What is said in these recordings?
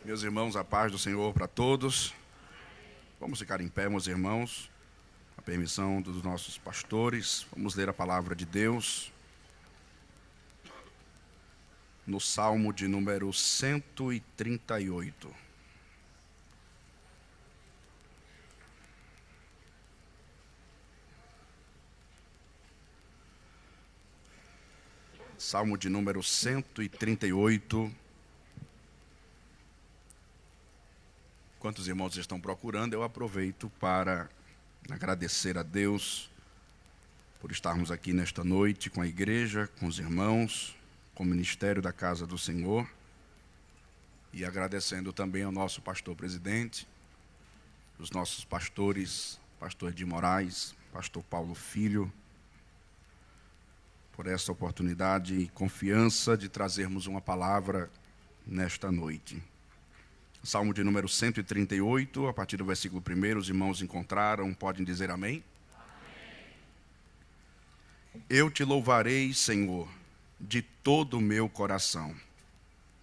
Meus irmãos, a paz do Senhor para todos. Vamos ficar em pé, meus irmãos, a permissão dos nossos pastores. Vamos ler a palavra de Deus no Salmo de número 138. Salmo de número 138. Enquanto os irmãos estão procurando, eu aproveito para agradecer a Deus por estarmos aqui nesta noite com a igreja, com os irmãos, com o ministério da Casa do Senhor, e agradecendo também ao nosso pastor presidente, os nossos pastores, pastor de Moraes, pastor Paulo Filho, por essa oportunidade e confiança de trazermos uma palavra nesta noite. Salmo de número 138, a partir do versículo 1, os irmãos encontraram, podem dizer amém? Amém. Eu te louvarei, Senhor, de todo o meu coração.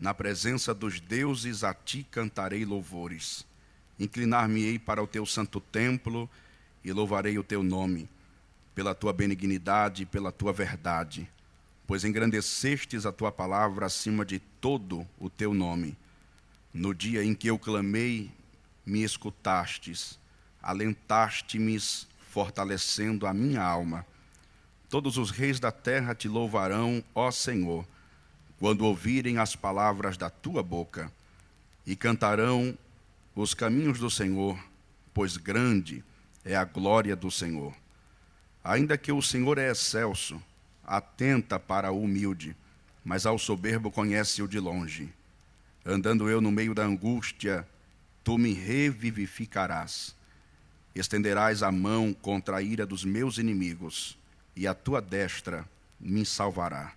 Na presença dos deuses a ti cantarei louvores. Inclinar-me-ei para o teu santo templo e louvarei o teu nome, pela tua benignidade e pela tua verdade, pois engrandecestes a tua palavra acima de todo o teu nome. No dia em que eu clamei, me escutastes, alentaste-me, fortalecendo a minha alma. Todos os reis da terra te louvarão, ó Senhor, quando ouvirem as palavras da tua boca, e cantarão os caminhos do Senhor, pois grande é a glória do Senhor. Ainda que o Senhor é excelso, atenta para o humilde, mas ao soberbo conhece-o de longe. Andando eu no meio da angústia, tu me revivificarás. Estenderás a mão contra a ira dos meus inimigos, e a tua destra me salvará.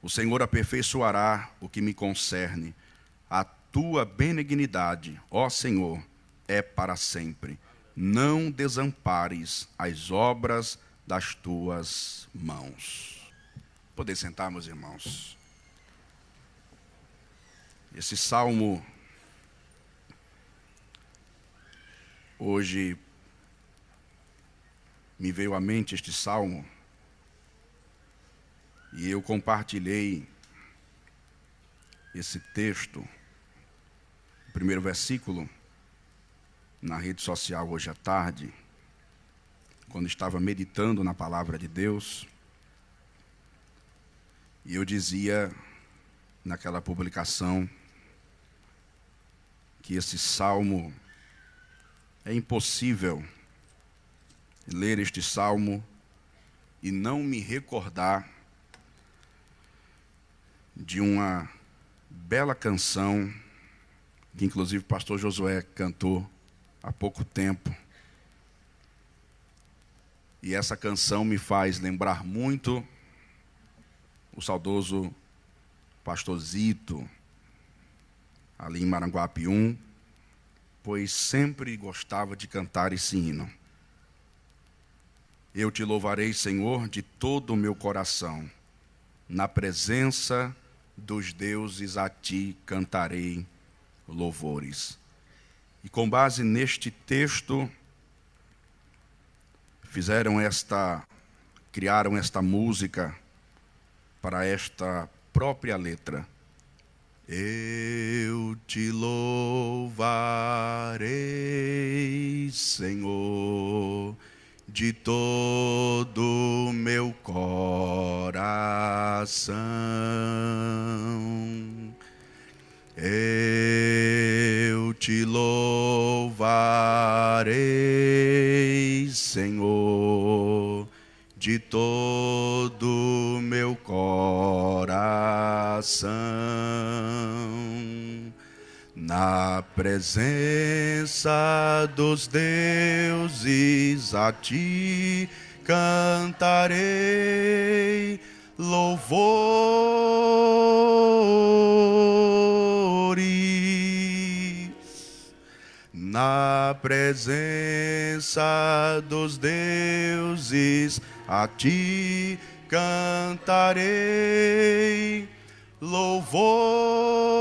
O Senhor aperfeiçoará o que me concerne. A tua benignidade, ó Senhor, é para sempre. Não desampares as obras das tuas mãos. Podem sentar, meus irmãos. Esse salmo, hoje me veio à mente este salmo, e eu compartilhei esse texto, o primeiro versículo, na rede social hoje à tarde, quando estava meditando na palavra de Deus, e eu dizia naquela publicação que esse salmo, é impossível ler este salmo e não me recordar de uma bela canção que inclusive o pastor Josué cantou há pouco tempo. E essa canção me faz lembrar muito o saudoso pastor Zito, ali em Maranguapium, pois sempre gostava de cantar esse hino. Eu te louvarei, Senhor, de todo o meu coração. Na presença dos deuses a ti cantarei louvores. E com base neste texto, criaram esta música para esta própria letra. Eu te louvarei, Senhor, de todo o meu coração. Eu te louvarei, Senhor, de todo o meu coração. Na presença dos deuses a ti cantarei louvores. Na presença dos deuses a ti cantarei louvores.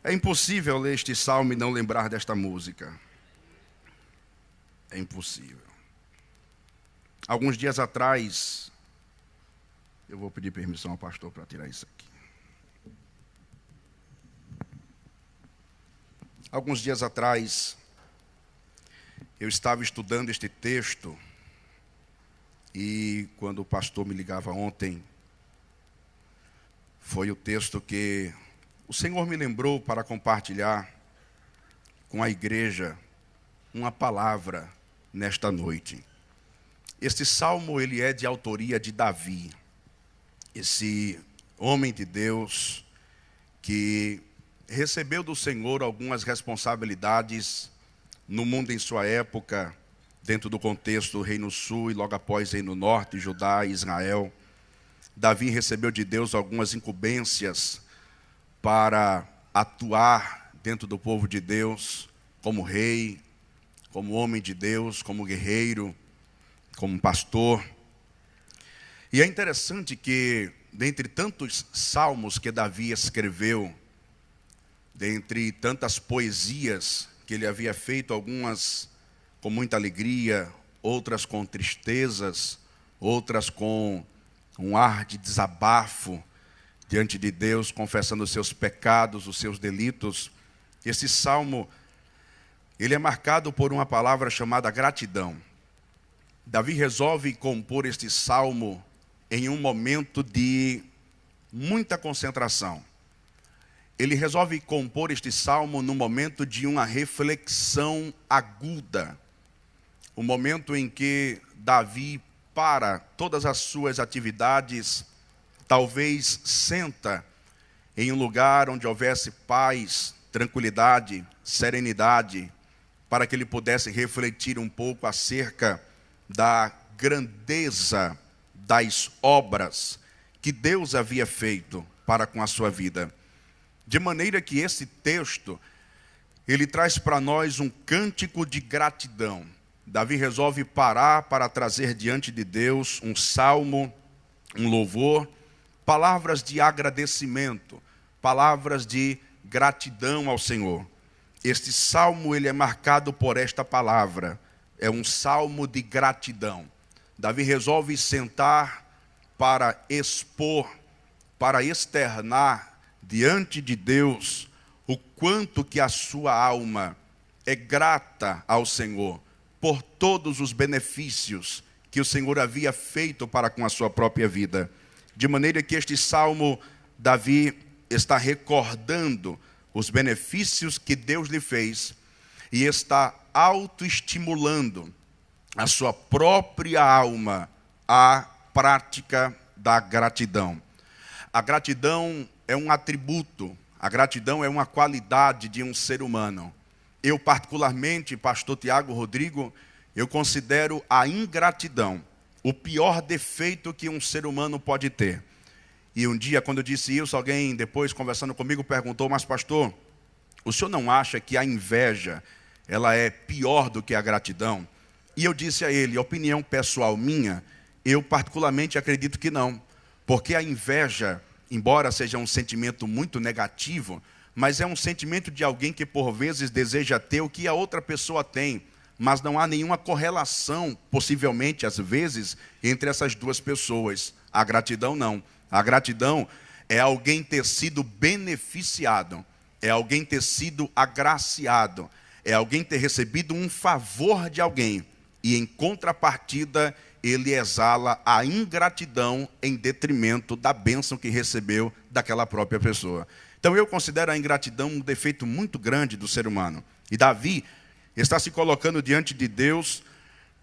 É impossível ler este salmo e não lembrar desta música. É impossível. Alguns dias atrás, eu vou pedir permissão ao pastor para tirar isso aqui. Alguns dias atrás, eu estava estudando este texto e quando o pastor me ligava ontem, foi o texto que o Senhor me lembrou para compartilhar com a igreja uma palavra nesta noite. Este salmo, ele é de autoria de Davi, esse homem de Deus que recebeu do Senhor algumas responsabilidades no mundo em sua época, dentro do contexto do Reino Sul e logo após Reino Norte, Judá e Israel. Davi recebeu de Deus algumas incumbências para atuar dentro do povo de Deus, como rei, como homem de Deus, como guerreiro, como pastor. E é interessante que, dentre tantos salmos que Davi escreveu, dentre tantas poesias que ele havia feito, algumas com muita alegria, outras com tristezas, outras com um ar de desabafo diante de Deus, confessando os seus pecados, os seus delitos. Esse salmo, ele é marcado por uma palavra chamada gratidão. Davi resolve compor este salmo em um momento de muita concentração. Ele resolve compor este salmo no momento de uma reflexão aguda. O momento em que Davi para todas as suas atividades, talvez senta em um lugar onde houvesse paz, tranquilidade, serenidade, para que ele pudesse refletir um pouco acerca da grandeza das obras que Deus havia feito para com a sua vida. De maneira que esse texto, ele traz para nós um cântico de gratidão. Davi resolve parar para trazer diante de Deus um salmo, um louvor, palavras de agradecimento, palavras de gratidão ao Senhor. Este salmo, ele é marcado por esta palavra, é um salmo de gratidão. Davi resolve sentar para expor, para externar diante de Deus o quanto que a sua alma é grata ao Senhor por todos os benefícios que o Senhor havia feito para com a sua própria vida. De maneira que este salmo, Davi está recordando os benefícios que Deus lhe fez e está autoestimulando a sua própria alma à prática da gratidão. A gratidão é um atributo, a gratidão é uma qualidade de um ser humano. Eu particularmente, pastor Tiago Rodrigo, eu considero a ingratidão o pior defeito que um ser humano pode ter. E um dia, quando eu disse isso, alguém depois, conversando comigo, perguntou: mas pastor, o senhor não acha que a inveja, ela é pior do que a gratidão? E eu disse a ele, opinião pessoal minha, eu particularmente acredito que não. Porque a inveja, embora seja um sentimento muito negativo, mas é um sentimento de alguém que por vezes deseja ter o que a outra pessoa tem, mas não há nenhuma correlação, possivelmente às vezes, entre essas duas pessoas. A gratidão não. A gratidão é alguém ter sido beneficiado, é alguém ter sido agraciado, é alguém ter recebido um favor de alguém e em contrapartida ele exala a ingratidão em detrimento da bênção que recebeu daquela própria pessoa. Então eu considero a ingratidão um defeito muito grande do ser humano. E Davi está se colocando diante de Deus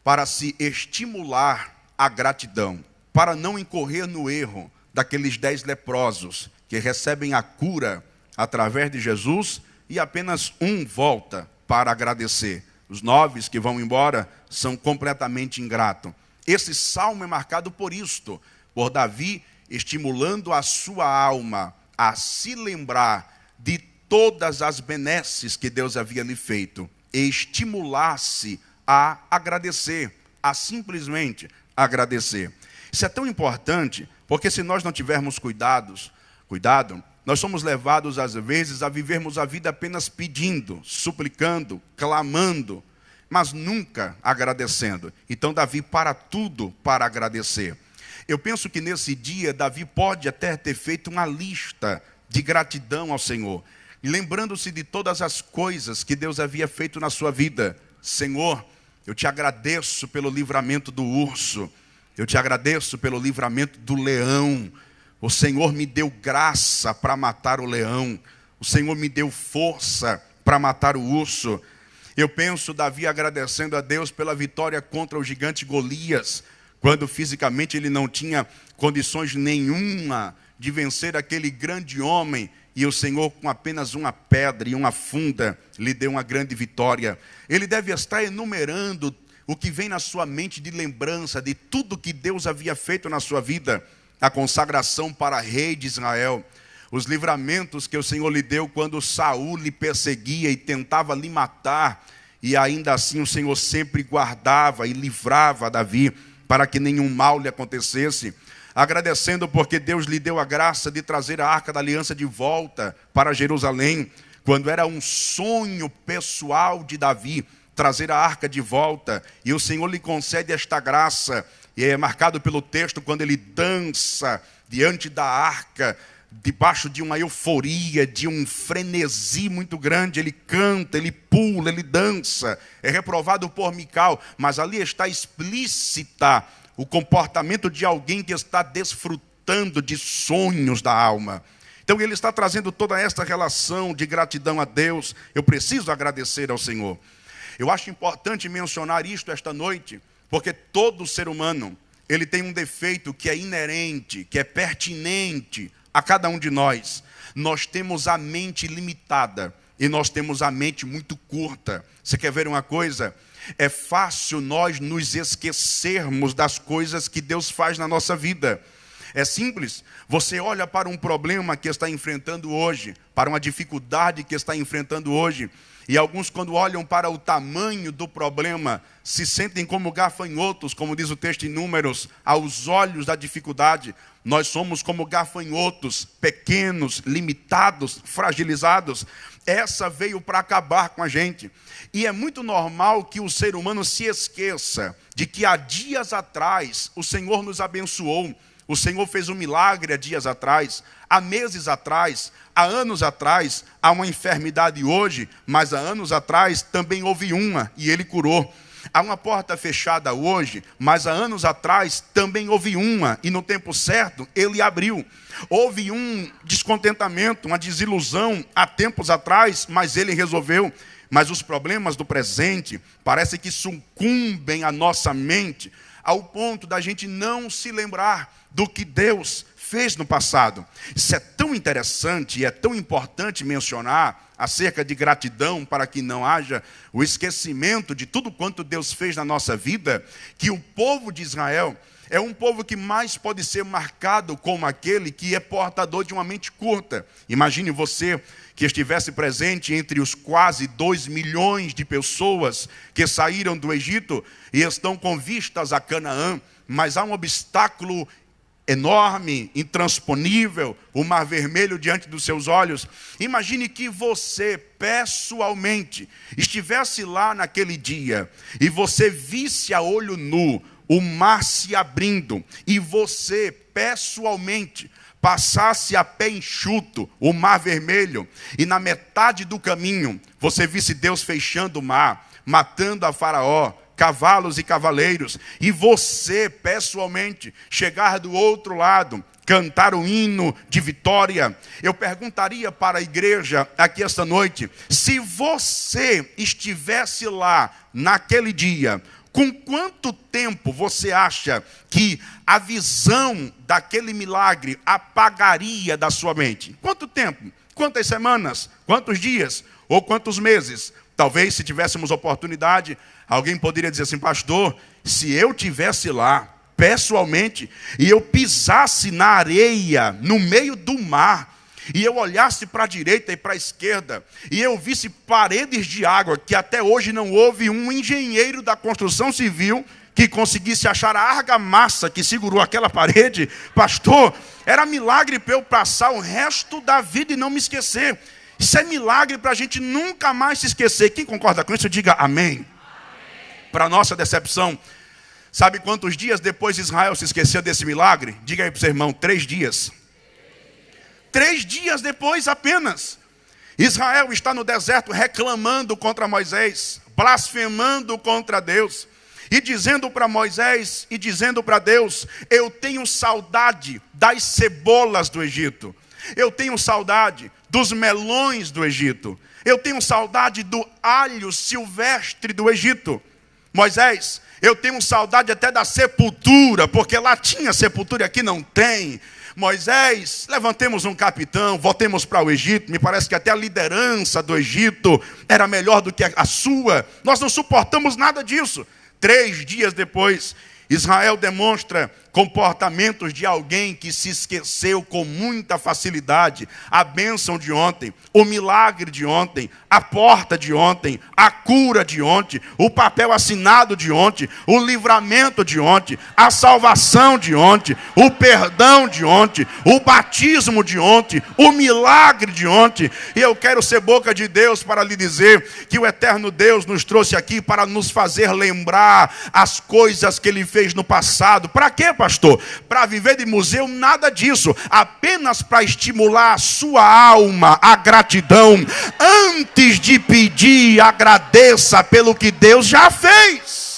para se estimular a gratidão, para não incorrer no erro daqueles 10 leprosos que recebem a cura através de Jesus e apenas um volta para agradecer. Os 9 que vão embora são completamente ingratos. Esse salmo é marcado por isto, por Davi estimulando a sua alma a se lembrar de todas as benesses que Deus havia lhe feito e estimular-se a agradecer, a simplesmente agradecer. Isso é tão importante, porque se nós não tivermos cuidados Cuidado, nós somos levados às vezes a vivermos a vida apenas pedindo, suplicando, clamando, mas nunca agradecendo. Então Davi para tudo para agradecer. Eu penso que nesse dia Davi pode até ter feito uma lista de gratidão ao Senhor, lembrando-se de todas as coisas que Deus havia feito na sua vida. Senhor, eu te agradeço pelo livramento do urso, eu te agradeço pelo livramento do leão. O Senhor me deu graça para matar o leão. O Senhor me deu força para matar o urso. Eu penso Davi agradecendo a Deus pela vitória contra o gigante Golias, quando fisicamente ele não tinha condições nenhuma de vencer aquele grande homem, e o Senhor com apenas uma pedra e uma funda lhe deu uma grande vitória. Ele deve estar enumerando o que vem na sua mente de lembrança de tudo que Deus havia feito na sua vida. A consagração para rei de Israel, os livramentos que o Senhor lhe deu quando Saul lhe perseguia e tentava lhe matar, e ainda assim o Senhor sempre guardava e livrava Davi para que nenhum mal lhe acontecesse. Agradecendo porque Deus lhe deu a graça de trazer a Arca da Aliança de volta para Jerusalém, quando era um sonho pessoal de Davi trazer a Arca de volta, e o Senhor lhe concede esta graça. E é marcado pelo texto quando ele dança diante da arca, debaixo de uma euforia, de um frenesi muito grande. Ele canta, ele pula, ele dança. É reprovado por Mical, mas ali está explícita o comportamento de alguém que está desfrutando de sonhos da alma. Então ele está trazendo toda esta relação de gratidão a Deus. Eu preciso agradecer ao Senhor. Eu acho importante mencionar isto esta noite, porque todo ser humano, ele tem um defeito que é inerente, que é pertinente a cada um de nós. Nós temos a mente limitada e nós temos a mente muito curta. Você quer ver uma coisa? É fácil nós nos esquecermos das coisas que Deus faz na nossa vida. É simples. Você olha para um problema que está enfrentando hoje, para uma dificuldade que está enfrentando hoje, e alguns, quando olham para o tamanho do problema, se sentem como gafanhotos, como diz o texto em Números, aos olhos da dificuldade. Nós somos como gafanhotos, pequenos, limitados, fragilizados. Essa veio para acabar com a gente. E é muito normal que o ser humano se esqueça de que há dias atrás o Senhor nos abençoou. O Senhor fez um milagre há dias atrás, há meses atrás, há anos atrás. Há uma enfermidade hoje, mas há anos atrás também houve uma e Ele curou. Há uma porta fechada hoje, mas há anos atrás também houve uma e no tempo certo Ele abriu. Houve um descontentamento, uma desilusão há tempos atrás, mas Ele resolveu. Mas os problemas do presente parece que sucumbem à nossa mente, ao ponto da gente não se lembrar do que Deus fez no passado. Isso é tão interessante e é tão importante mencionar acerca de gratidão, para que não haja o esquecimento de tudo quanto Deus fez na nossa vida, que o povo de Israel é um povo que mais pode ser marcado como aquele que é portador de uma mente curta. Imagine você que estivesse presente entre os quase 2 milhões de pessoas que saíram do Egito e estão com vistas a Canaã, mas há um obstáculo enorme, intransponível, o Mar Vermelho diante dos seus olhos. Imagine que você, pessoalmente, estivesse lá naquele dia e você visse a olho nu o mar se abrindo e você, pessoalmente, passasse a pé enxuto o Mar Vermelho e na metade do caminho você visse Deus fechando o mar, matando a Faraó, cavalos e cavaleiros, e você, pessoalmente, chegar do outro lado, cantar o hino de vitória. Eu perguntaria para a igreja aqui esta noite, se você estivesse lá naquele dia, com quanto tempo você acha que a visão daquele milagre apagaria da sua mente? Quanto tempo? Quantas semanas? Quantos dias? Ou quantos meses? Talvez, se tivéssemos oportunidade, alguém poderia dizer assim: pastor, se eu tivesse lá, pessoalmente, e eu pisasse na areia, no meio do mar, e eu olhasse para a direita e para a esquerda, e eu visse paredes de água, que até hoje não houve um engenheiro da construção civil que conseguisse achar a argamassa que segurou aquela parede, pastor, era milagre para eu passar o resto da vida e não me esquecer. Isso é milagre para a gente nunca mais se esquecer. Quem concorda com isso, diga amém. Para nossa decepção, sabe quantos dias depois Israel se esqueceu desse milagre? Diga aí para o seu irmão, 3 dias. 3 dias depois apenas. Israel está no deserto reclamando contra Moisés, blasfemando contra Deus. E dizendo para Moisés e dizendo para Deus, eu tenho saudade das cebolas do Egito. Eu tenho saudade dos melões do Egito. Eu tenho saudade do alho silvestre do Egito. Moisés, eu tenho saudade até da sepultura, porque lá tinha sepultura e aqui não tem. Moisés, levantemos um capitão, voltemos para o Egito. Me parece que até a liderança do Egito era melhor do que a sua. Nós não suportamos nada disso. 3 dias depois, Israel demonstra comportamentos de alguém que se esqueceu com muita facilidade. A bênção de ontem, o milagre de ontem, a porta de ontem, a cura de ontem, o papel assinado de ontem, o livramento de ontem, a salvação de ontem, o perdão de ontem, o batismo de ontem, o milagre de ontem. E eu quero ser boca de Deus para lhe dizer que o eterno Deus nos trouxe aqui para nos fazer lembrar as coisas que Ele fez no passado. Para quê, pastor? Para viver de museu? Nada disso. Apenas para estimular a sua alma, a gratidão. Antes de pedir, agradeça pelo que Deus já fez.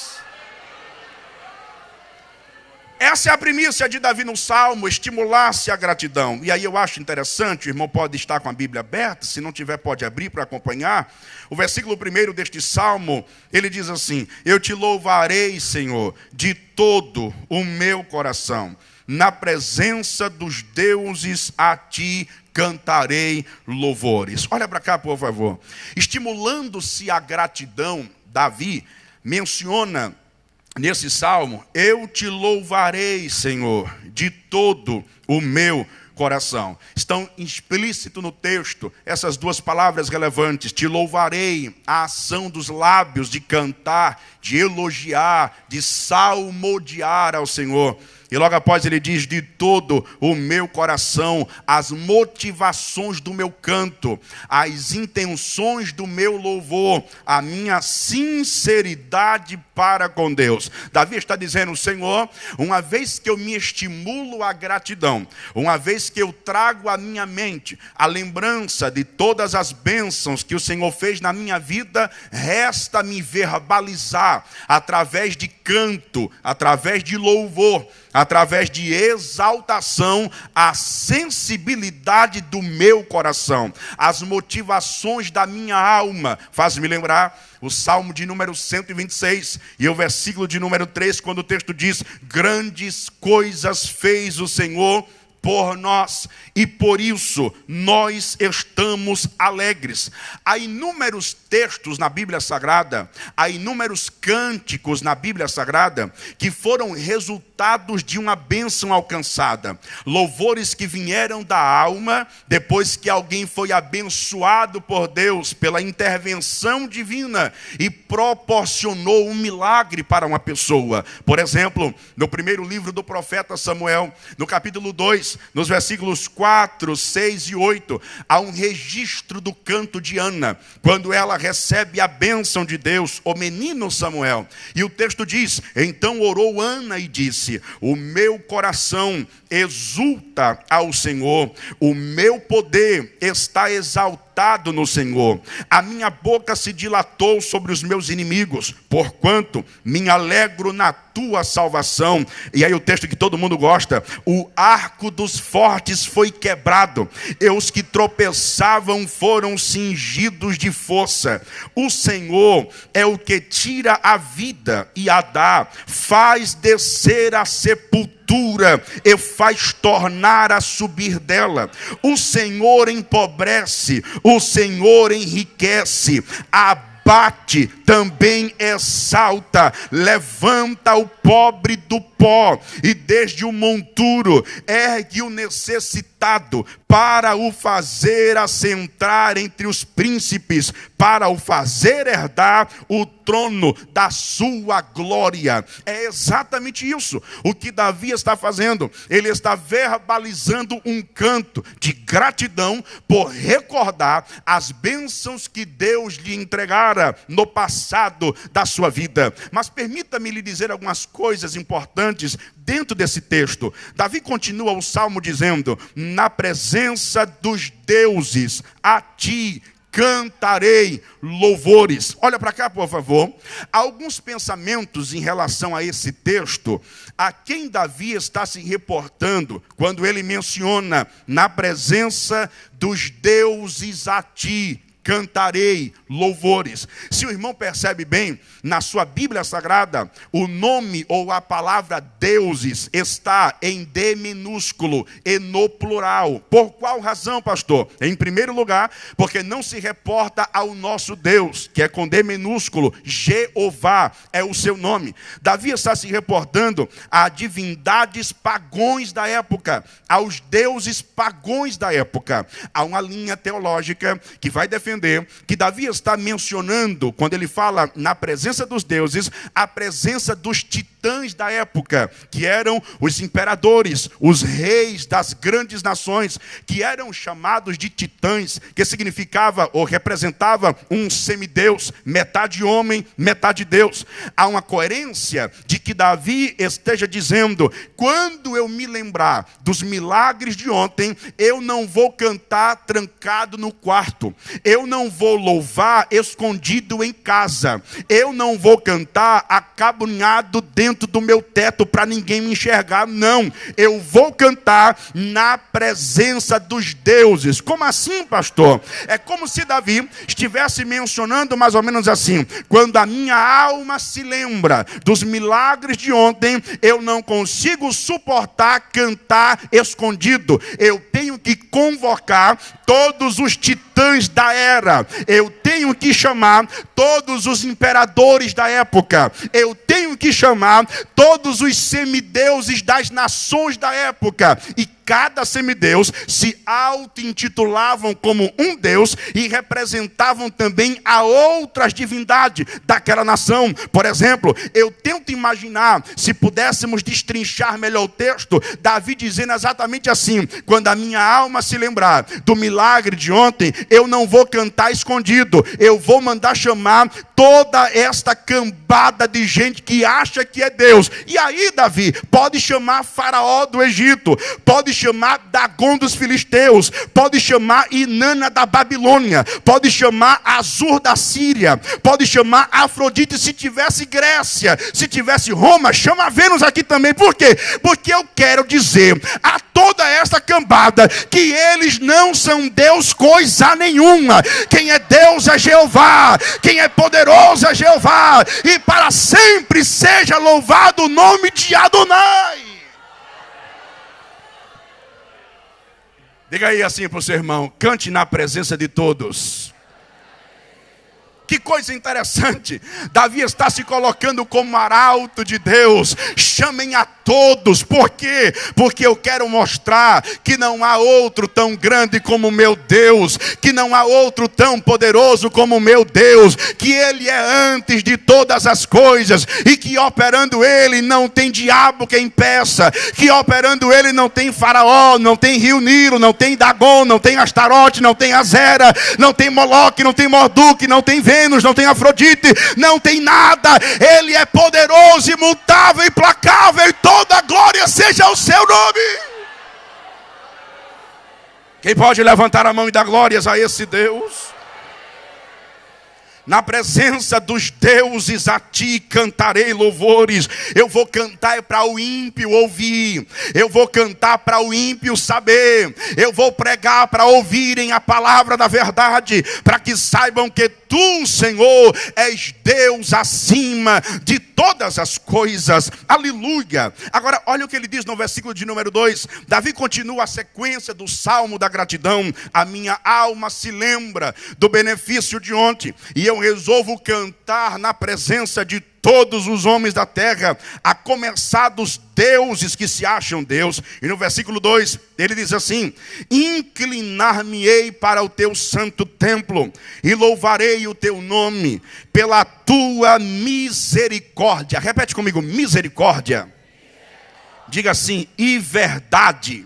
Essa é a primícia de Davi no Salmo, estimular-se a gratidão. E aí eu acho interessante, o irmão pode estar com a Bíblia aberta, se não tiver pode abrir para acompanhar. O versículo 1 deste Salmo, ele diz assim, eu te louvarei, Senhor, de todo o meu coração. Na presença dos deuses a ti cantarei louvores. Olha para cá, por favor. Estimulando-se a gratidão, Davi menciona nesse salmo, eu te louvarei, Senhor, de todo o meu coração. Estão explícito no texto essas duas palavras relevantes. Te louvarei, a ação dos lábios de cantar, de elogiar, de salmodiar ao Senhor. E logo após ele diz, de todo o meu coração, as motivações do meu canto, as intenções do meu louvor, a minha sinceridade para com Deus. Davi está dizendo, Senhor, uma vez que eu me estimulo à gratidão, uma vez que eu trago à minha mente a lembrança de todas as bênçãos que o Senhor fez na minha vida, resta-me verbalizar através de canto, através de louvor, através de exaltação, a sensibilidade do meu coração, as motivações da minha alma. Faz-me lembrar o Salmo de número 126 e o versículo de número 3, quando o texto diz, grandes coisas fez o Senhor por nós, e por isso nós estamos alegres. Há inúmeros textos na Bíblia Sagrada, há inúmeros cânticos na Bíblia Sagrada, que foram resultados de uma bênção alcançada. Louvores que vieram da alma, depois que alguém foi abençoado por Deus, pela intervenção divina, e proporcionou um milagre para uma pessoa. Por exemplo, no primeiro livro do profeta Samuel, no capítulo 2, nos versículos 4, 6 e 8, há um registro do canto de Ana, quando ela recebe a bênção de Deus, o menino Samuel. E o texto diz, então orou Ana e disse, o meu coração exulta ao Senhor, o meu poder está exaltado no Senhor. A minha boca se dilatou sobre os meus inimigos, porquanto me alegro na tua salvação. E aí o texto que todo mundo gosta, o arco dos fortes foi quebrado, e os que tropeçavam foram cingidos de força. O Senhor é o que tira a vida e a dá, faz descer a sepultura e faz tornar a subir dela. O Senhor empobrece, o Senhor enriquece, abate, também exalta, levanta o pobre do pó, e desde o monturo ergue o necessitado, para o fazer assentar entre os príncipes, para o fazer herdar o trono da sua glória. É exatamente isso o que Davi está fazendo. Ele está verbalizando um canto de gratidão por recordar as bênçãos que Deus lhe entregara no passado da sua vida. Mas permita-me lhe dizer algumas coisas importantes dentro desse texto. Davi continua o salmo dizendo: na presença dos deuses, a ti cantarei louvores. Olha para cá, por favor. Alguns pensamentos em relação a esse texto, a quem Davi está se reportando quando ele menciona na presença dos deuses a ti cantarei louvores. Se o irmão percebe bem, na sua Bíblia Sagrada, o nome ou a palavra deuses está em D minúsculo e no plural. Por qual razão, pastor? Em primeiro lugar, porque não se reporta ao nosso Deus, que é com D minúsculo, Jeová é o seu nome. Davi está se reportando a divindades pagões da época, aos deuses pagões da época. Há uma linha teológica que vai defender que Davi está mencionando, quando ele fala na presença dos deuses, a presença dos titãs da época, que eram os imperadores, os reis das grandes nações, que eram chamados de titãs, que significava ou representava um semideus, metade homem, metade Deus. Há uma coerência de que Davi esteja dizendo: quando eu me lembrar dos milagres de ontem, eu não vou cantar trancado no quarto, eu não vou louvar escondido em casa, eu não vou cantar acabunhado dentro do meu teto para ninguém me enxergar, não. Eu vou cantar na presença dos deuses. Como assim, pastor? É como se Davi estivesse mencionando mais ou menos assim: quando a minha alma se lembra dos milagres de ontem, eu não consigo suportar cantar escondido. Eu tenho que convocar todos os titãs da era. Eu tenho que chamar todos os imperadores da época. Eu tenho que chamar todos os semideuses das nações da época. E cada semideus se auto-intitulavam como um deus e representavam também a outras divindades daquela nação. Por exemplo, eu tento imaginar, se pudéssemos destrinchar melhor o texto, Davi dizendo exatamente assim: quando a minha alma se lembrar do milagre de ontem, eu não vou cantar escondido, eu vou mandar chamar toda esta cambada de gente que acha que é Deus. E aí, Davi, pode chamar Faraó do Egito, pode chamar Dagon dos filisteus, pode chamar Inanna da Babilônia, pode chamar Azur da Síria, pode chamar Afrodite se tivesse Grécia, se tivesse Roma, chama Vênus aqui também. Por quê? Porque eu quero dizer a toda esta cambada que eles não são Deus coisa nenhuma. Quem é Deus é Jeová, quem é poderoso é Jeová, e para sempre seja louvado o nome de Adonai. Diga aí assim para o seu irmão: cante na presença de todos. Que coisa interessante, Davi está se colocando como arauto de Deus. Chamem a todos. Por quê? Porque eu quero mostrar que não há outro tão grande como o meu Deus, que não há outro tão poderoso como o meu Deus, que Ele é antes de todas as coisas, e que operando Ele não tem diabo que impeça, que operando Ele não tem Faraó, não tem Rio Nilo, não tem Dagon, não tem Astarote, não tem Azera, não tem Moloque, não tem Morduque, não tem Vênus, não tem Afrodite, não tem nada. Ele é poderoso, imutável, implacável, e toda a glória seja o seu nome. Quem pode levantar a mão e dar glórias a esse Deus? Na presença dos deuses a ti cantarei louvores. Eu vou cantar para o ímpio ouvir, eu vou cantar para o ímpio saber, eu vou pregar para ouvirem a palavra da verdade, para que saibam que tu, Senhor, és Deus acima de todas as coisas. Aleluia. Agora olha o que ele diz no versículo de número 2. Davi continua a sequência do salmo da gratidão. A minha alma se lembra do benefício de ontem, e eu resolvo cantar na presença de todos os homens da terra, a começar dos deuses que se acham Deus. E no versículo 2, ele diz assim: inclinar-me-ei para o teu santo templo, e louvarei o teu nome, pela tua misericórdia. Repete comigo, misericórdia. Diga assim, e verdade.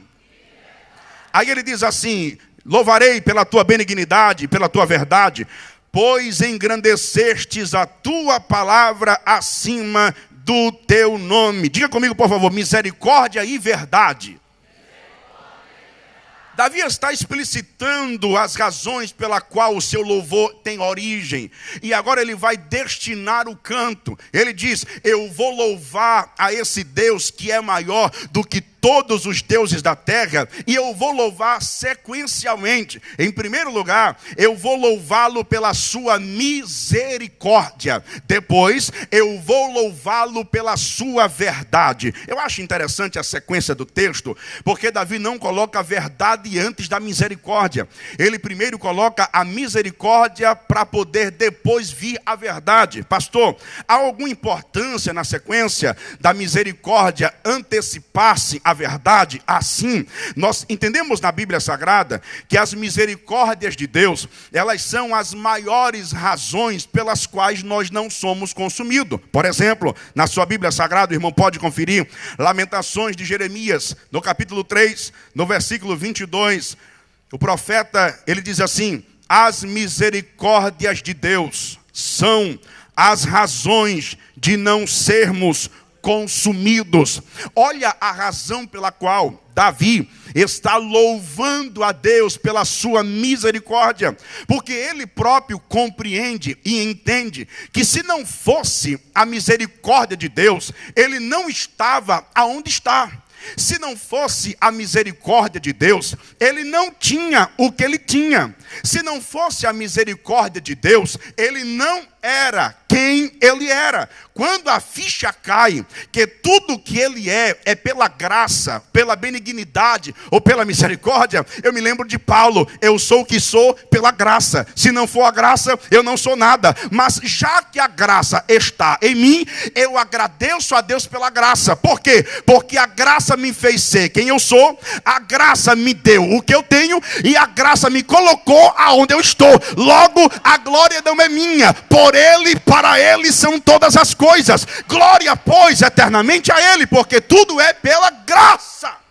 Aí ele diz assim: louvarei pela tua benignidade, pela tua verdade, pois engrandecestes a tua palavra acima do teu nome. Diga comigo, por favor, misericórdia e verdade. Davi está explicitando as razões pela qual o seu louvor tem origem. E agora ele vai destinar o canto. Ele diz: eu vou louvar a esse Deus que é maior do que todos os deuses da terra, e eu vou louvar sequencialmente. Em primeiro lugar, eu vou louvá-lo pela sua misericórdia. Depois, eu vou louvá-lo pela sua verdade. Eu acho interessante a sequência do texto, porque Davi não coloca a verdade antes da misericórdia. Ele primeiro coloca a misericórdia para poder depois vir a verdade. Pastor, há alguma importância na sequência da misericórdia antecipar-se a verdade? Assim, nós entendemos na Bíblia Sagrada que as misericórdias de Deus, elas são as maiores razões pelas quais nós não somos consumidos. Por exemplo, na sua Bíblia Sagrada, o irmão pode conferir Lamentações de Jeremias, no capítulo 3, no versículo 22, o profeta, ele diz assim: as misericórdias de Deus são as razões de não sermos consumidos. Olha a razão pela qual Davi está louvando a Deus pela sua misericórdia, porque ele próprio compreende e entende que se não fosse a misericórdia de Deus, ele não estava aonde está. Se não fosse a misericórdia de Deus, ele não tinha o que ele tinha. Se não fosse a misericórdia de Deus, ele não era quem ele era. Quando a ficha cai, que tudo que ele é pela graça, pela benignidade ou pela misericórdia, eu me lembro de Paulo: eu sou o que sou pela graça. Se não for a graça, eu não sou nada. Mas já que a graça está em mim, eu agradeço a Deus pela graça. Por quê? Porque a graça me fez ser quem eu sou, a graça me deu o que eu tenho e a graça me colocou aonde eu estou. Logo, a glória não é minha. Por ele, para ele são todas as coisas. Glória, pois, eternamente a ele, porque tudo é pela graça.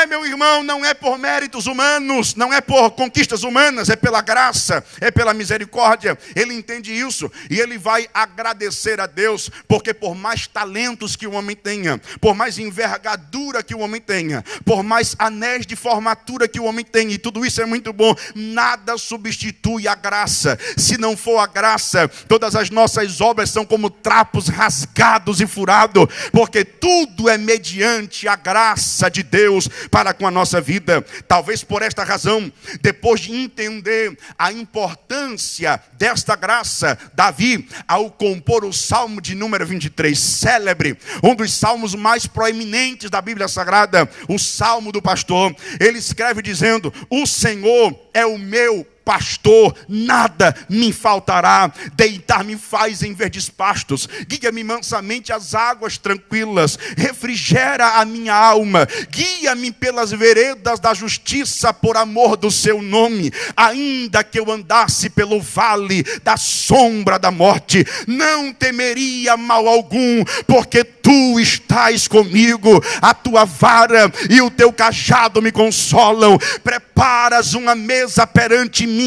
Meu irmão, não é por méritos humanos, não é por conquistas humanas, é pela graça, é pela misericórdia. Ele entende isso e ele vai agradecer a Deus, porque por mais talentos que o homem tenha, por mais envergadura que o homem tenha, por mais anéis de formatura que o homem tenha, e tudo isso é muito bom, nada substitui a graça. Se não for a graça, todas as nossas obras são como trapos rasgados e furados, porque tudo é mediante a graça de Deus para com a nossa vida. Talvez por esta razão, depois de entender a importância desta graça, Davi, ao compor o Salmo de número 23, célebre, um dos salmos mais proeminentes da Bíblia Sagrada, o Salmo do Pastor, ele escreve dizendo: o Senhor é o meu pastor, nada me faltará. Deitar-me faz em verdes pastos, guia-me mansamente às águas tranquilas, refrigera a minha alma, guia-me pelas veredas da justiça por amor do seu nome. Ainda que eu andasse pelo vale da sombra da morte, não temeria mal algum, porque tu estás comigo, a tua vara e o teu cajado me consolam. Preparas uma mesa perante mim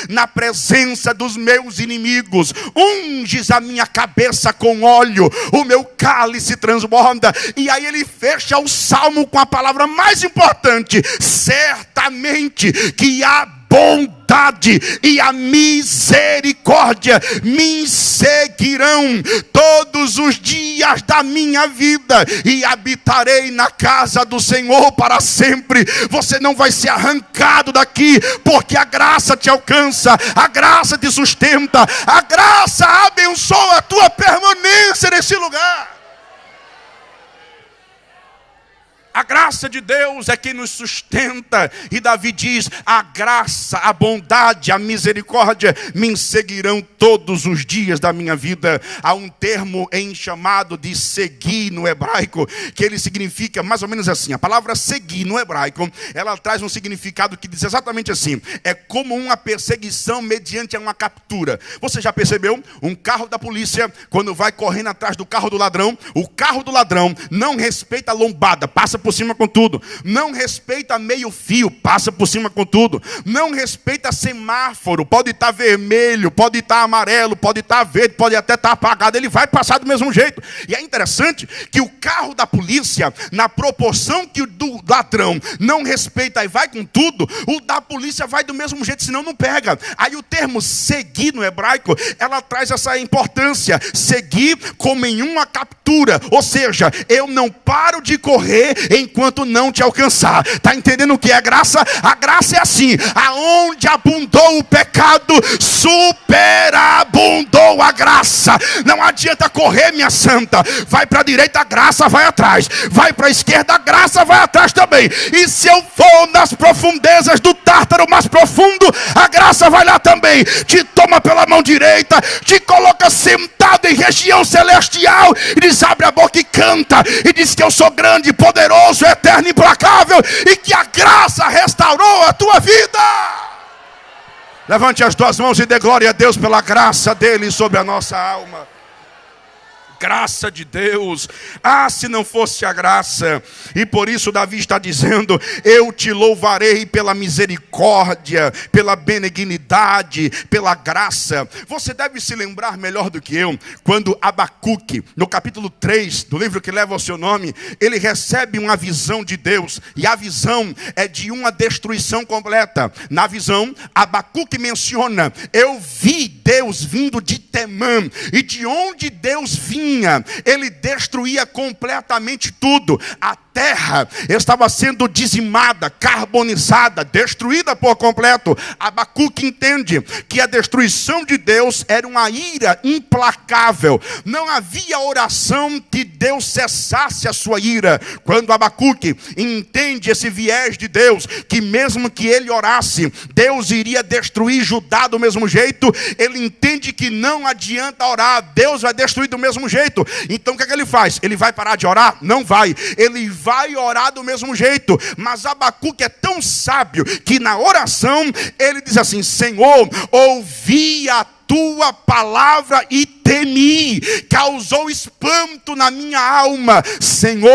na presença dos meus inimigos, unges a minha cabeça com óleo, o meu cálice transborda. E aí ele fecha o salmo com a palavra mais importante: certamente que a bondade e a misericórdia me seguirão todos os dias da minha vida, e habitarei na casa do Senhor para sempre. Você não vai ser arrancado daqui, porque a graça te alcança, a graça te sustenta, a graça abençoa a tua permanência nesse lugar. A graça de Deus é que nos sustenta. E Davi diz: a graça, a bondade, a misericórdia me seguirão todos os dias da minha vida. Há um termo chamado de seguir no hebraico, que ele significa mais ou menos assim. A palavra seguir no hebraico, ela traz um significado que diz exatamente assim: é como uma perseguição mediante uma captura. Você já percebeu? Um carro da polícia, quando vai correndo atrás do carro do ladrão, o carro do ladrão não respeita a lombada, passa por cima com tudo. Não respeita meio fio, passa por cima com tudo. Não respeita semáforo, pode estar vermelho, pode estar amarelo, pode estar verde, pode até estar apagado, ele vai passar do mesmo jeito. E é interessante que o carro da polícia, na proporção que o do ladrão não respeita e vai com tudo, o da polícia vai do mesmo jeito, senão não pega. Aí o termo seguir no hebraico, ela traz essa importância. Seguir como em uma captura, ou seja, eu não paro de correr enquanto não te alcançar. Está entendendo o que é graça? A graça é assim: aonde abundou o pecado, superabundou a graça. Não adianta correr, minha santa. Vai para a direita, a graça vai atrás. Vai para a esquerda, a graça vai atrás também. E se eu for nas profundezas do Tártaro mais profundo, a graça vai lá também. Te toma pela mão direita, te coloca sentado em região celestial e diz: abre a boca e canta. E diz que eu sou grande, poderoso, eterno, implacável, e que a graça restaurou a tua vida. Levante as tuas mãos e dê glória a Deus pela graça dele sobre a nossa alma. Graça de Deus. Ah, se não fosse a graça. E por isso Davi está dizendo: eu te louvarei pela misericórdia, pela benignidade, pela graça. Você deve se lembrar melhor do que eu, quando Abacuque, no capítulo 3 do livro que leva o seu nome, ele recebe uma visão de Deus. E a visão é de uma destruição completa. Na visão, Abacuque menciona: eu vi Deus vindo de Temã, e de onde Deus vinha, ele destruía completamente tudo. A terra estava sendo dizimada, carbonizada, destruída por completo. Abacuque entende que a destruição de Deus era uma ira implacável. Não havia oração que Deus cessasse a sua ira. Quando Abacuque entende esse viés de Deus, que mesmo que ele orasse, Deus iria destruir Judá do mesmo jeito, ele entende que não adianta orar, Deus vai destruir do mesmo jeito. Então o que é que ele faz? Ele vai parar de orar? Não vai. Ele vai orar do mesmo jeito. Mas Abacuque é tão sábio que na oração ele diz assim: Senhor, ouvi a tua palavra e temi, causou espanto na minha alma. Senhor,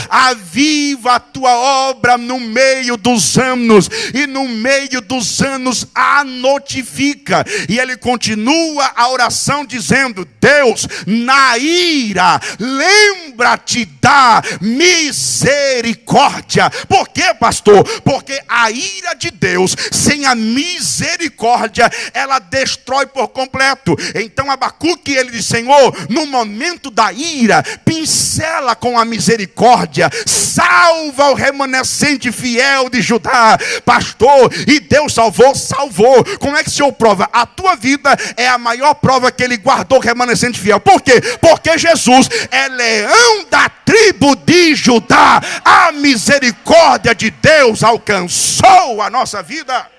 aviva a tua obra no meio dos anos, e no meio dos anos a notifica. E ele continua a oração dizendo: Deus, na ira, lembra-te da misericórdia. Por quê, pastor? Porque a ira de Deus, sem a misericórdia, ela destrói por completo. Então Abacuque, ele diz: Senhor, no momento da ira, pincela com a misericórdia, salva o remanescente fiel de Judá. Pastor, e Deus salvou? Salvou. Como é que o Senhor prova? A tua vida é a maior prova que ele guardou o remanescente fiel. Por quê? Porque Jesus é leão da tribo de Judá. A misericórdia de Deus alcançou a nossa vida.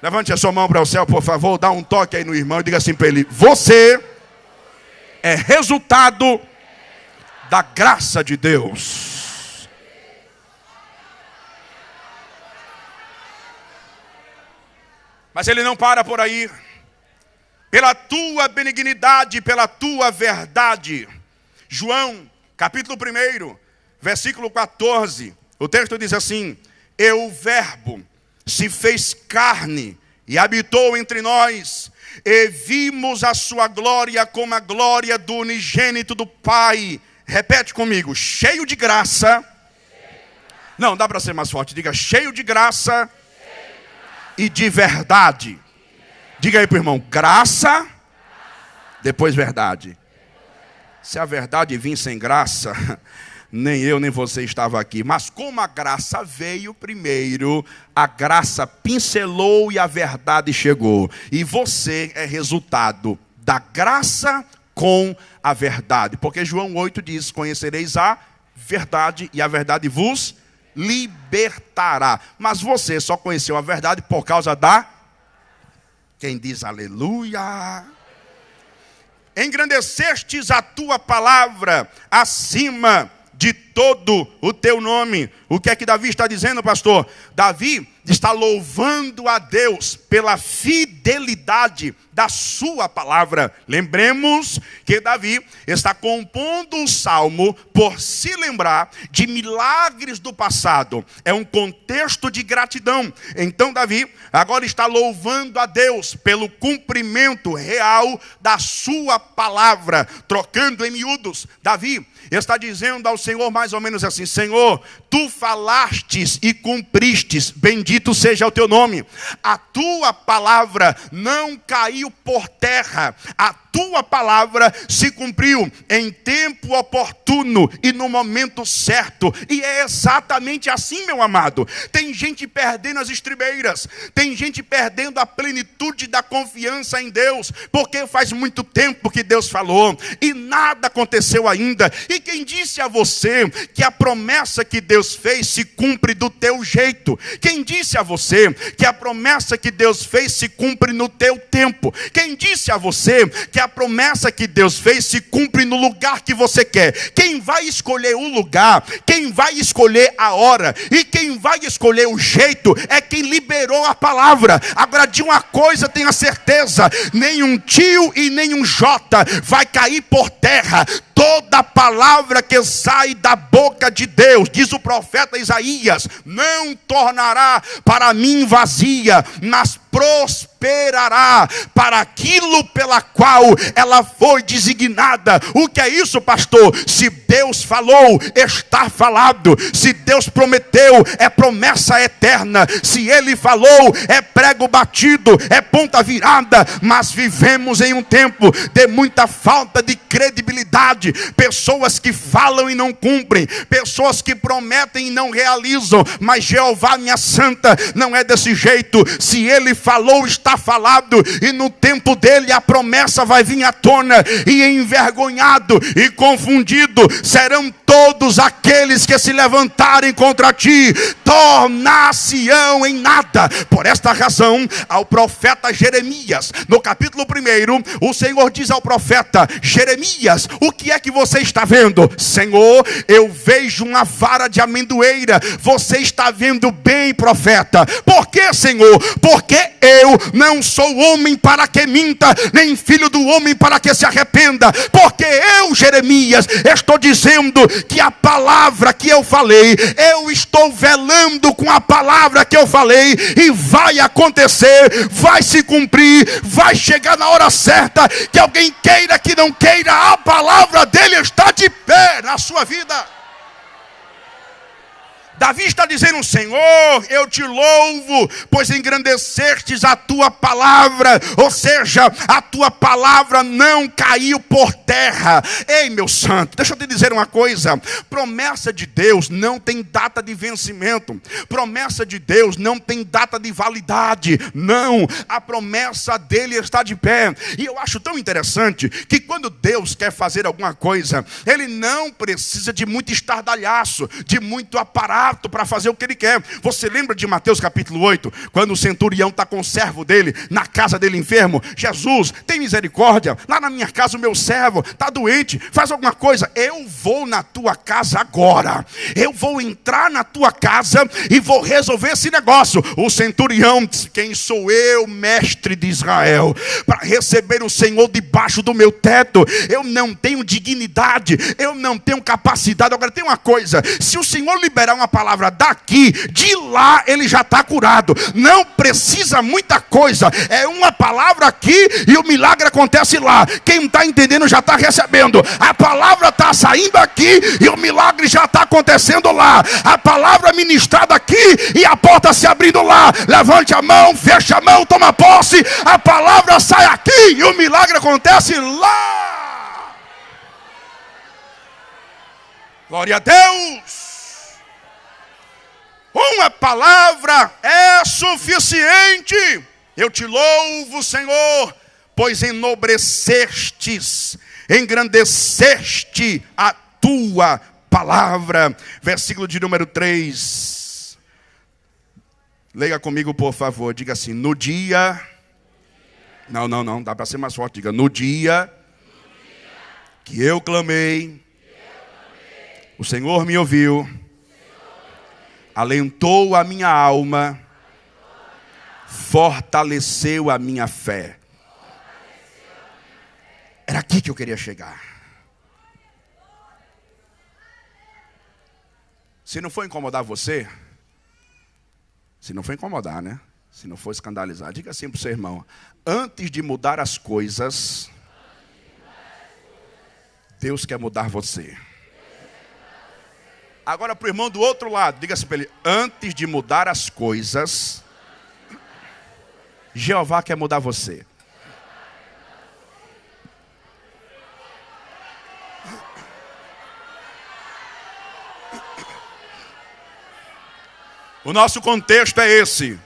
Levante a sua mão para o céu, por favor. Dá um toque aí no irmão e diga assim para ele: você é resultado da graça de Deus. Mas ele não para por aí. Pela tua benignidade, pela tua verdade. João, capítulo 1, versículo 14. O texto diz assim: e o verbo se fez carne e habitou entre nós, e vimos a sua glória como a glória do unigênito do Pai. Repete comigo: cheio de graça. Não, dá para ser mais forte. Diga: cheio de graça e de verdade. Diga aí para o irmão: graça, depois verdade. Se a verdade vir sem graça, nem eu nem você estava aqui. Mas como a graça veio primeiro, a graça pincelou e a verdade chegou. E você é resultado da graça com a verdade. Porque João 8 diz: conhecereis a verdade e a verdade vos libertará. Mas você só conheceu a verdade por causa da... Quem diz aleluia? Engrandecestes a tua palavra acima de todo o teu nome. O que é que Davi está dizendo, pastor? Davi está louvando a Deus pela fidelidade da sua palavra. Lembremos que Davi está compondo um salmo por se lembrar de milagres do passado. É um contexto de gratidão. Então Davi agora está louvando a Deus pelo cumprimento real da sua palavra. Trocando em miúdos, Davi está dizendo ao Senhor mais ou menos assim: Senhor, tu falastes e cumpristes, bendito seja o teu nome. A tua palavra não caiu por terra. A tua palavra se cumpriu em tempo oportuno e no momento certo. E é exatamente assim, meu amado. Tem gente perdendo as estribeiras. Tem gente perdendo a plenitude da confiança em Deus, porque faz muito tempo que Deus falou e nada aconteceu ainda. E quem disse a você que a promessa que Deus fez se cumpre do teu jeito? Quem disse a você que a promessa que Deus fez se cumpre no teu tempo? Quem disse a você que a promessa que Deus fez se cumpre no lugar que você quer? Quem vai escolher o lugar, quem vai escolher a hora e quem vai escolher o jeito é quem liberou a palavra. Agora, de uma coisa tenha certeza: nenhum tio e nenhum jota vai cair por terra. Toda palavra que sai da boca de Deus, diz o profeta Isaías, não tornará para mim vazia, mas prosperará para aquilo pela qual ela foi designada. O que é isso, pastor? Se Deus falou, está falado. Se Deus prometeu, é promessa eterna. Se Ele falou, é prego batido, é ponta virada. Mas vivemos em um tempo de muita falta de credibilidade. Pessoas que falam e não cumprem, pessoas que prometem e não realizam. Mas Jeová, minha santa, não é desse jeito. Se Ele falou, está falado, e no tempo dele a promessa vai vir à tona, e envergonhado e confundido serão todos aqueles que se levantarem contra ti, tornar-se-ão em nada. Por esta razão, ao profeta Jeremias, no capítulo 1, o Senhor diz ao profeta: Jeremias, o que é que você está vendo? Senhor, eu vejo uma vara de amendoeira. Você está vendo bem, profeta. Por que, Senhor? Porque eu não sou homem para que minta, nem filho do homem para que se arrependa. Porque eu, Jeremias, estou dizendo que a palavra que eu falei, eu estou velando com a palavra que eu falei, e vai acontecer, vai se cumprir, vai chegar na hora certa. Que alguém queira que não queira, a palavra dele está de pé na sua vida. Davi está dizendo: Senhor, eu te louvo, pois engrandecestes a tua palavra. Ou seja, a tua palavra não caiu por terra. Ei, meu santo, deixa eu te dizer uma coisa: promessa de Deus não tem data de vencimento. Promessa de Deus não tem data de validade. Não, a promessa dele está de pé. E eu acho tão interessante que quando Deus quer fazer alguma coisa, ele não precisa de muito estardalhaço, de muito aparato para fazer o que ele quer. Você lembra de Mateus capítulo 8, quando o centurião está com o servo dele, na casa dele enfermo? Jesus, tem misericórdia, lá na minha casa o meu servo está doente, faz alguma coisa. Eu vou na tua casa agora, eu vou entrar na tua casa e vou resolver esse negócio. O centurião disse: quem sou eu, mestre de Israel, para receber o Senhor debaixo do meu teto? Eu não tenho dignidade, eu não tenho capacidade. Agora tem uma coisa: se o Senhor liberar uma palavra daqui, de lá ele já está curado. Não precisa muita coisa, é uma palavra aqui e o milagre acontece lá. Quem está entendendo já está recebendo. A palavra está saindo aqui e o milagre já está acontecendo lá. A palavra ministrada aqui e a porta se abrindo lá. Levante a mão, fecha a mão, toma posse. A palavra sai aqui e o milagre acontece lá. Glória a Deus. Uma palavra é suficiente. Eu te louvo, Senhor, pois engrandeceste a tua palavra. Versículo de número 3. Leia comigo, por favor. Diga assim: no dia... Não, dá para ser mais forte. Diga: no dia que eu clamei, o Senhor me ouviu, alentou a minha alma, fortaleceu a minha fé. Era aqui que eu queria chegar. Se não for incomodar você, se não for incomodar, né? Se não for escandalizar, diga assim para o seu irmão: antes de mudar as coisas, Deus quer mudar você. Agora para o irmão do outro lado, diga assim para ele: antes de mudar as coisas, Jeová quer mudar você. O nosso contexto é esse.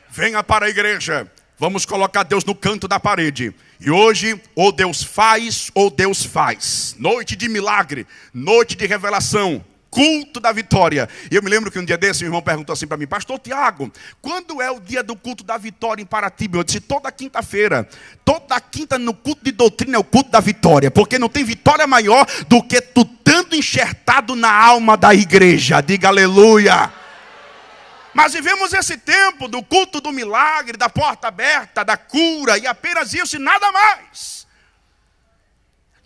Venha para a igreja. Vamos colocar Deus no canto da parede. E hoje, ou Deus faz, ou Deus faz. Noite de milagre, noite de revelação, culto da vitória. E eu me lembro que um dia desse, um irmão perguntou assim para mim: pastor Tiago, quando é o dia do culto da vitória em Paratiba? Eu disse: toda quinta-feira. Toda quinta no culto de doutrina é o culto da vitória. Porque não tem vitória maior do que tu estando enxertado na alma da igreja. Diga aleluia. Mas vivemos esse tempo do culto do milagre, da porta aberta, da cura, e apenas isso e nada mais.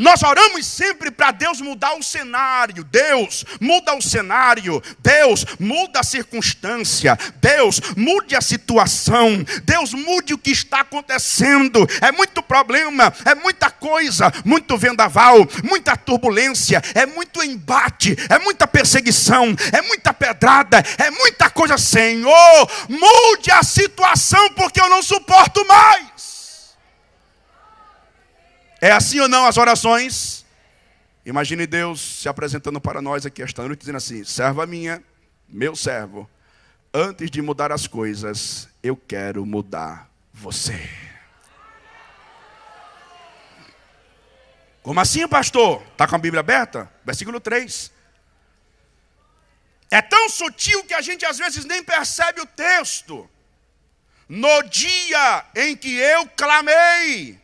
Nós oramos sempre para Deus mudar o cenário. Deus muda o cenário. Deus muda a circunstância. Deus mude a situação. Deus mude o que está acontecendo. É muito problema, é muita coisa, muito vendaval, muita turbulência, é muito embate, é muita perseguição, é muita pedrada, é muita coisa. Senhor, mude a situação porque eu não suporto mais. É assim ou não as orações? Imagine Deus se apresentando para nós aqui esta noite, dizendo assim: serva minha, meu servo, antes de mudar as coisas, eu quero mudar você. Como assim, pastor? Está com a Bíblia aberta? Versículo 3. É tão sutil que a gente às vezes nem percebe o texto. No dia em que eu clamei,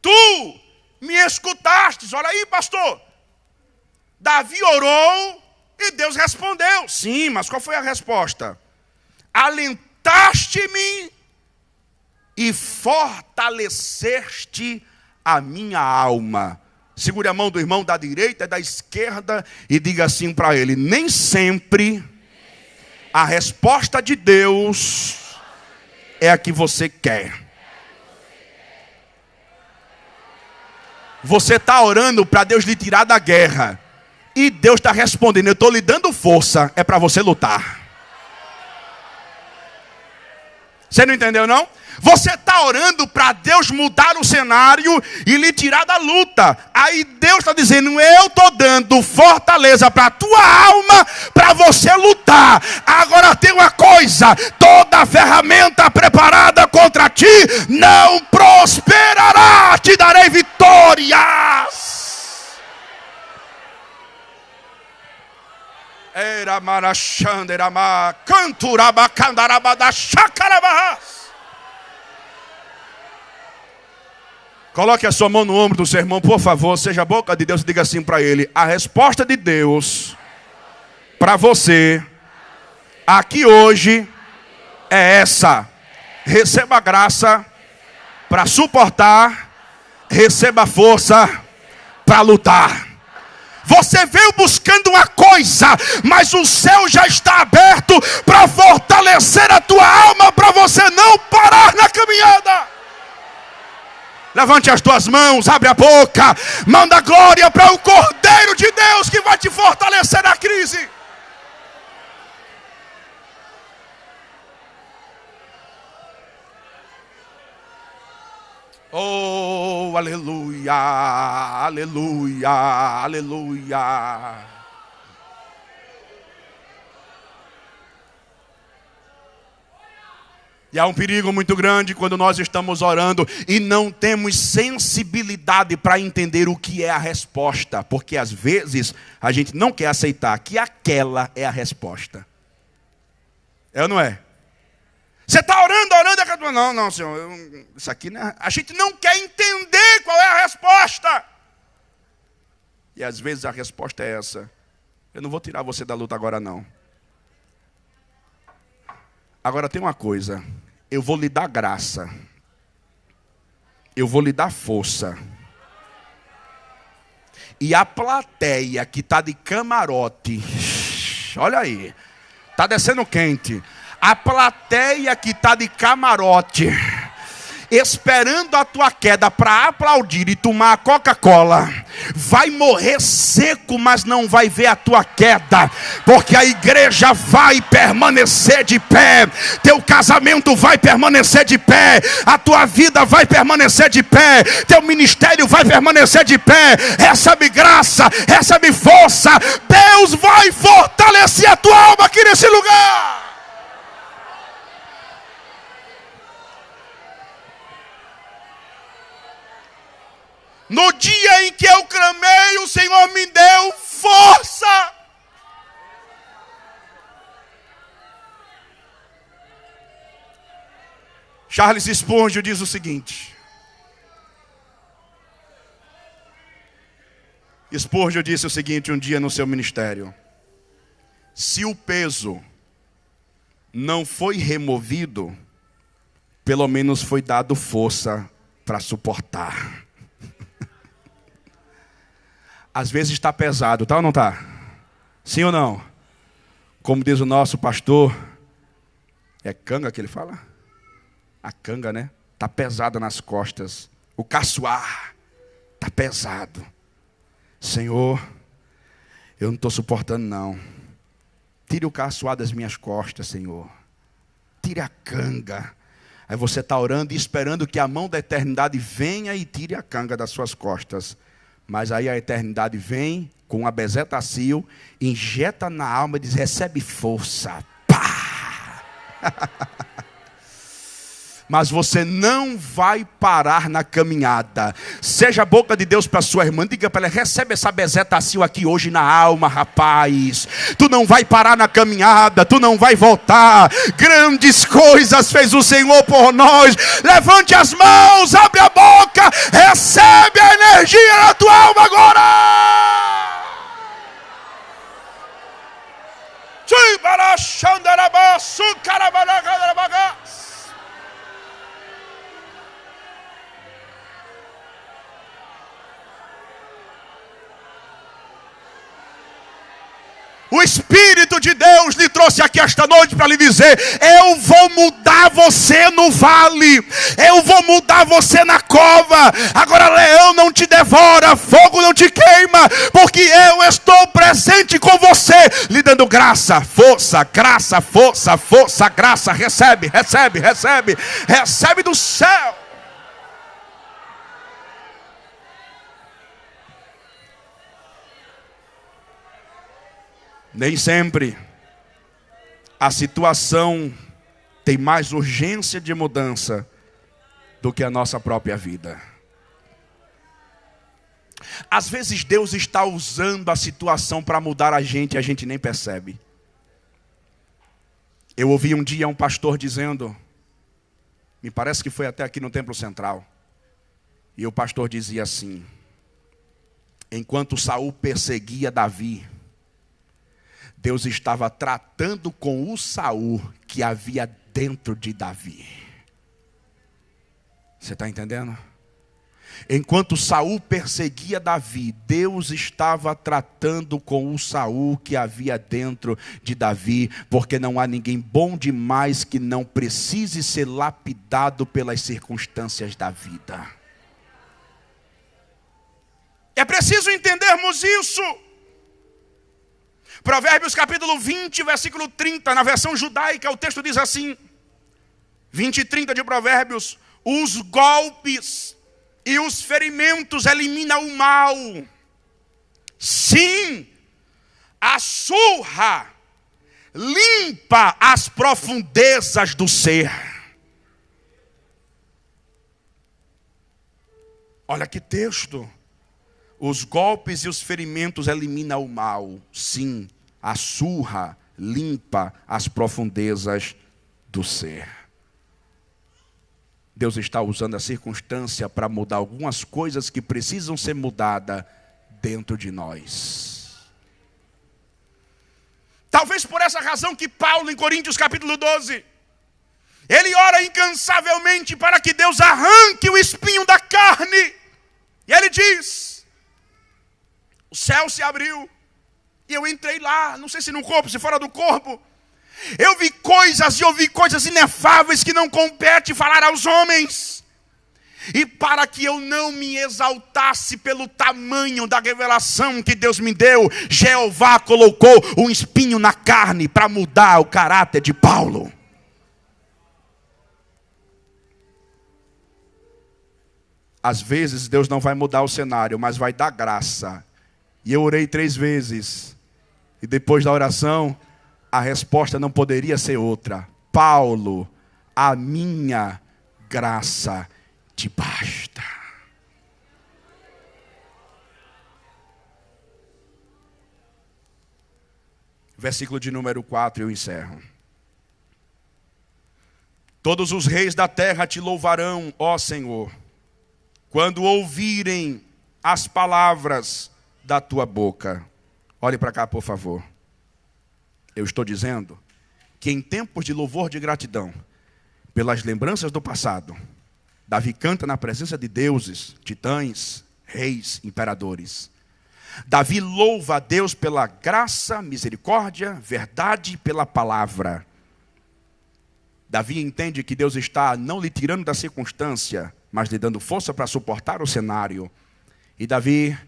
tu me escutastes. Olha aí, pastor. Davi orou e Deus respondeu. Sim, mas qual foi a resposta? Alentaste-me e fortaleceste a minha alma. Segure a mão do irmão da direita e da esquerda e diga assim para ele: nem sempre a resposta de Deus é a que você quer. Você está orando para Deus lhe tirar da guerra. E Deus está respondendo: eu estou lhe dando força, é para você lutar. Você não entendeu, não? Você está orando para Deus mudar o cenário e lhe tirar da luta. Aí Deus está dizendo: eu estou dando fortaleza para a tua alma, para você lutar. Agora tem uma coisa: toda ferramenta preparada contra ti não prosperará. Te darei vitórias. Era marachanderama, canturaba, candarabada, chacarabahas. Coloque a sua mão no ombro do seu irmão, por favor. Seja a boca de Deus e diga assim para ele: a resposta de Deus para você aqui hoje é essa. Receba graça para suportar. Receba força para lutar. Você veio buscando uma coisa, mas o céu já está aberto para fortalecer a tua alma, para você não parar na caminhada. Levante as tuas mãos, abre a boca, manda glória para o Cordeiro de Deus que vai te fortalecer na crise. Oh, aleluia, aleluia, aleluia. E há um perigo muito grande quando nós estamos orando e não temos sensibilidade para entender o que é a resposta. Porque às vezes a gente não quer aceitar que aquela é a resposta. É ou não é? Você está orando, não, Senhor, isso aqui não é... A gente não quer entender qual é a resposta. E às vezes a resposta é essa: eu não vou tirar você da luta agora não. Agora tem uma coisa, eu vou lhe dar graça, eu vou lhe dar força. E a plateia que está de camarote, olha aí, está descendo quente. A plateia que está de camarote, esperando a tua queda para aplaudir e tomar a Coca-Cola, vai morrer seco, mas não vai ver a tua queda, porque a igreja vai permanecer de pé, teu casamento vai permanecer de pé, a tua vida vai permanecer de pé, teu ministério vai permanecer de pé. Recebe graça, recebe força, Deus vai fortalecer a tua alma aqui nesse lugar. No dia em que eu clamei, o Senhor me deu força. Charles Spurgeon diz o seguinte. Spurgeon disse o seguinte um dia no seu ministério: se o peso não foi removido, pelo menos foi dado força para suportar. Às vezes está pesado, tá ou não está? Sim ou não? Como diz o nosso pastor, é canga que ele fala? A canga, né? Está pesada nas costas. O caçoar está pesado. Senhor, eu não estou suportando não. Tire o caçoar das minhas costas, Senhor. Tire a canga. Aí você está orando e esperando que a mão da eternidade venha e tire a canga das suas costas. Mas aí a eternidade vem com a bezetacil, injeta na alma e diz: recebe força. Pá! Mas você não vai parar na caminhada. Seja a boca de Deus para sua irmã. Diga para ela: recebe essa bezetacil aqui hoje na alma, rapaz. Tu não vai parar na caminhada. Tu não vai voltar. Grandes coisas fez o Senhor por nós. Levante as mãos, abre a boca. Recebe a energia na tua alma agora. O Espírito de Deus lhe trouxe aqui esta noite para lhe dizer: eu vou mudar você no vale, eu vou mudar você na cova. Agora leão não te devora, fogo não te queima, porque eu estou presente com você, lhe dando graça, força, graça, força, força, graça. Recebe, recebe, recebe, recebe do céu. Nem sempre a situação tem mais urgência de mudança do que a nossa própria vida. Às vezes Deus está usando a situação para mudar a gente nem percebe. Eu ouvi um dia um pastor dizendo, me parece que foi até aqui no Templo Central, e o pastor dizia assim: enquanto Saul perseguia Davi, Deus estava tratando com o Saul que havia dentro de Davi. Você está entendendo? Enquanto Saul perseguia Davi, Deus estava tratando com o Saul que havia dentro de Davi, porque não há ninguém bom demais que não precise ser lapidado pelas circunstâncias da vida. É preciso entendermos isso. Provérbios capítulo 20, versículo 30, na versão judaica, o texto diz assim, 20 e 30 de Provérbios: os golpes e os ferimentos eliminam o mal. Sim, a surra limpa as profundezas do ser. Olha que texto. Os golpes e os ferimentos eliminam o mal. Sim, a surra limpa as profundezas do ser. Deus está usando a circunstância para mudar algumas coisas que precisam ser mudadas dentro de nós. Talvez por essa razão que Paulo, em Coríntios capítulo 12, ele ora incansavelmente para que Deus arranque o espinho da carne. E ele diz: o céu se abriu e eu entrei lá, não sei se no corpo, se fora do corpo. Eu vi coisas e ouvi coisas inefáveis que não compete falar aos homens. E para que eu não me exaltasse pelo tamanho da revelação que Deus me deu, Jeová colocou um espinho na carne para mudar o caráter de Paulo. Às vezes Deus não vai mudar o cenário, mas vai dar graça. E eu orei 3 vezes. E depois da oração, a resposta não poderia ser outra. Paulo, a minha graça te basta. Versículo de número 4, eu encerro. Todos os reis da terra te louvarão, ó Senhor, quando ouvirem as palavras da tua boca. Olhe para cá, por favor. Eu estou dizendo que em tempos de louvor de gratidão, pelas lembranças do passado, Davi canta na presença de deuses, titãs, reis, imperadores. Davi louva a Deus pela graça, misericórdia, verdade e pela palavra. Davi entende que Deus está não lhe tirando da circunstância, mas lhe dando força para suportar o cenário. E Davi,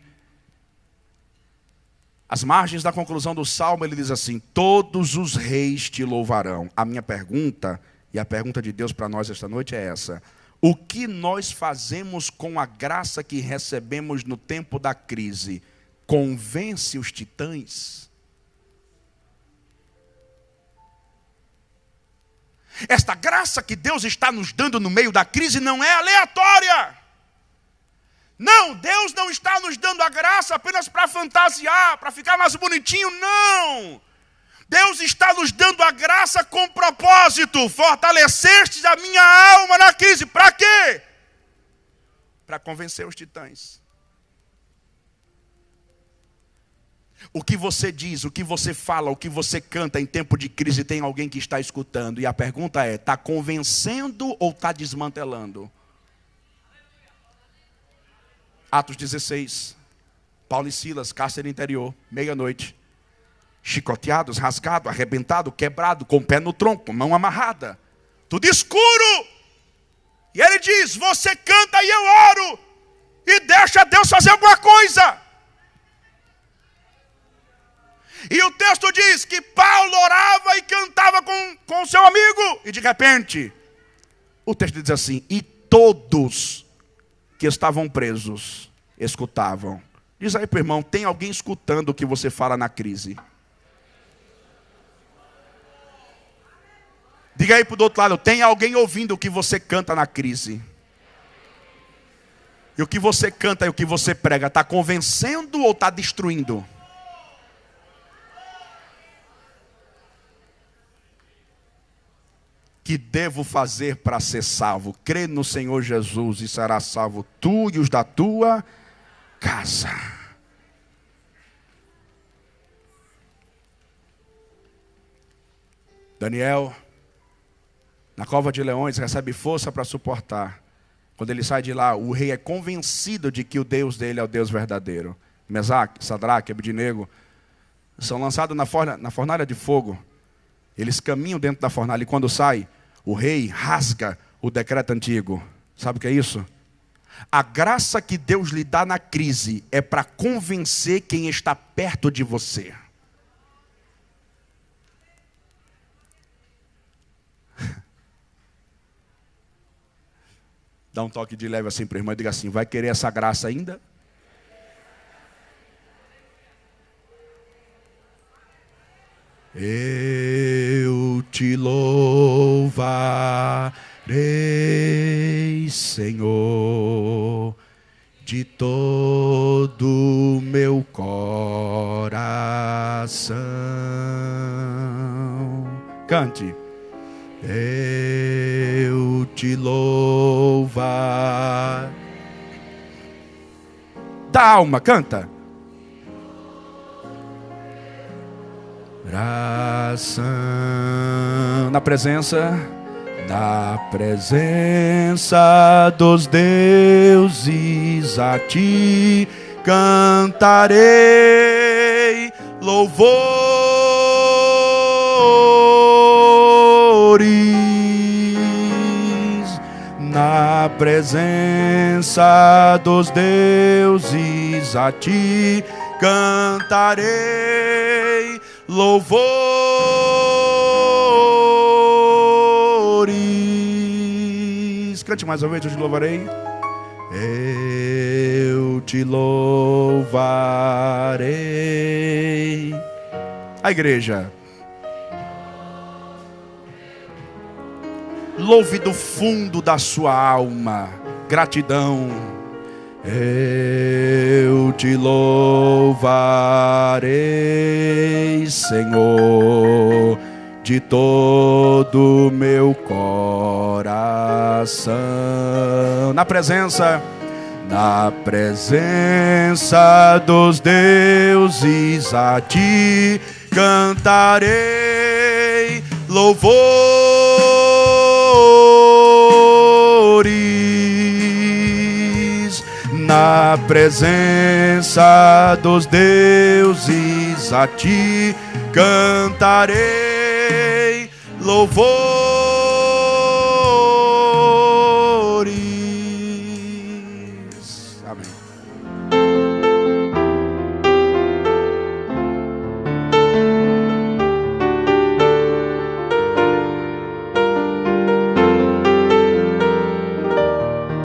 às margens da conclusão do Salmo, ele diz assim: todos os reis te louvarão. A minha pergunta, e a pergunta de Deus para nós esta noite é essa: o que nós fazemos com a graça que recebemos no tempo da crise? Convence os titãs? Esta graça que Deus está nos dando no meio da crise não é aleatória. Não, Deus não está nos dando a graça apenas para fantasiar, para ficar mais bonitinho, não. Deus está nos dando a graça com propósito. Fortaleceste a minha alma na crise. Para quê? Para convencer os titãs. O que você diz, o que você fala, o que você canta em tempo de crise, tem alguém que está escutando. E a pergunta é: está convencendo ou está desmantelando? Atos 16, Paulo e Silas, cárcere interior, meia-noite, chicoteados, rasgado, arrebentado, quebrado, com o pé no tronco, mão amarrada, tudo escuro. E ele diz: você canta e eu oro, e deixa Deus fazer alguma coisa. E o texto diz que Paulo orava e cantava com o seu amigo, e de repente, o texto diz assim: e todos que estavam presos escutavam. Diz aí para o irmão: tem alguém escutando o que você fala na crise? Diga aí para o outro lado: tem alguém ouvindo o que você canta na crise? E o que você canta e o que você prega, está convencendo ou está destruindo? Que devo fazer para ser salvo? Crê no Senhor Jesus e será salvo tu e os da tua casa. Daniel, na cova de leões, recebe força para suportar. Quando ele sai de lá, o rei é convencido de que o Deus dele é o Deus verdadeiro. Mesaque, Sadraque, Abednego são lançados na fornalha de fogo. Eles caminham dentro da fornalha e quando sai, o rei rasga o decreto antigo. Sabe o que é isso? A graça que Deus lhe dá na crise é para convencer quem está perto de você. Dá um toque de leve assim para o irmão e diga assim: vai querer essa graça ainda? Eu te louvarei, Senhor, de todo meu coração. Cante. Eu te louvar. Da alma, canta. Na presença dos deuses a ti cantarei louvores. Na presença dos deuses a ti cantarei louvores. Cante mais uma vez, eu te louvarei. Eu te louvarei. A igreja. Louve do fundo da sua alma. Gratidão. Eu te louvarei, Senhor, de todo meu coração. Na presença dos deuses a ti cantarei louvores. Na presença dos deuses a ti cantarei louvores. Amém.